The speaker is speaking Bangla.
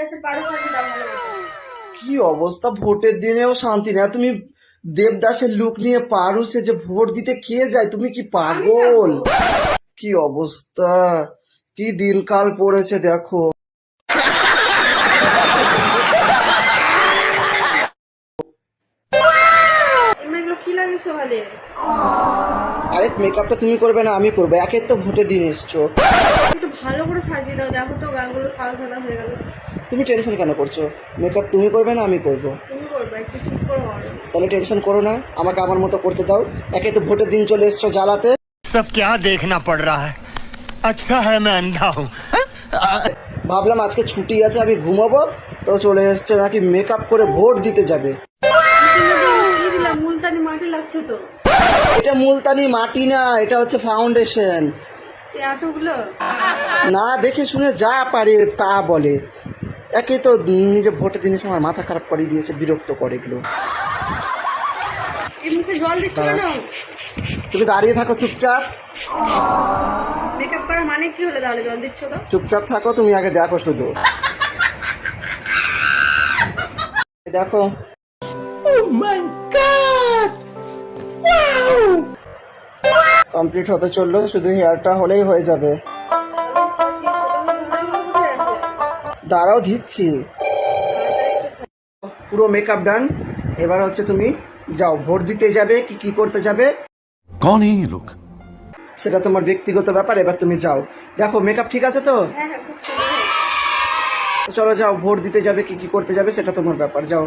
দেবদাসের পারো সাজিয়ে দাও ভালো মতো। কি অবস্থা, ভোটের দিনেও শান্তি না। তুমি দেবদাসের লুক নিয়ে পারুসে যে ভোট দিতে কে যায়? তুমি কি পাগল? কি অবস্থা, কি দিনকাল পড়েছে দেখো। এগুলো কি লাগে সকালে? আরে মেকআপটা তুমি করবে না আমি করবো, একে তো ভোটের দিন এসছো। একটু ভালো করে সাজিয়ে দাও, দেখো তো গানগুলো সাদা সাদা হয়ে গেল। তুমি টেনশন কেন করছো? মেকআপ তুমি করবে না আমি করবো? তুমি করবে, একটু ঠিক করে করো। তাহলে টেনশন করো না, আমাকে আমার মতো করতে দাও। একে তো ভোটের দিন চলে এসছো জ্বালাতে। सब क्या देखना पड़ रहा है? अच्छा है मैं अंधा हूँ। ভাবলাম আজকে ছুটি আছে আমি ঘুমাবো, তো চলে এসছে নাকি মেকআপ করে ভোট দিতে যাবে। কি দিলাম, মুলতানি মাটি লাগছে তো। এটা মুলতানি মাটি না, এটা হচ্ছে ফাউন্ডেশন। এতগুলো না দেখে শুনে যা পারে তা বলে। একে তো নিজে ভোটের দিনে আমার মাথা খারাপ করে দিয়েছে, বিরক্ত করে এগুলো। এই মুখে জল দিচ্ছ কেন? তুমি দাঁড়িয়ে থাকো চুপচাপ, মেকআপ করা মানে কি হলো তাহলে জল দিচ্ছ তো? চুপচাপ থাকো, তুমি আগে দেখো শুধু দেখো। কমপ্লিট হতে চললো, শুধু হেয়ারটা হলেই হয়ে যাবে। দাঁড়াও দিচ্ছি, পুরো মেকআপ ডান। এবার হচ্ছে তুমি যাও, ভোট দিতে যাবে কি কি করতে যাবে कौन है ये लोग? সেটা তোমার ব্যক্তিগত ব্যাপার। এবার তুমি যাও, দেখো মেকআপ ঠিক আছে তো? হ্যাঁ হ্যাঁ, খুব সুন্দর। তো চলো যাও, ভোট দিতে যাবে কি কি করতে যাবে সেটা তোমার ব্যাপার, যাও।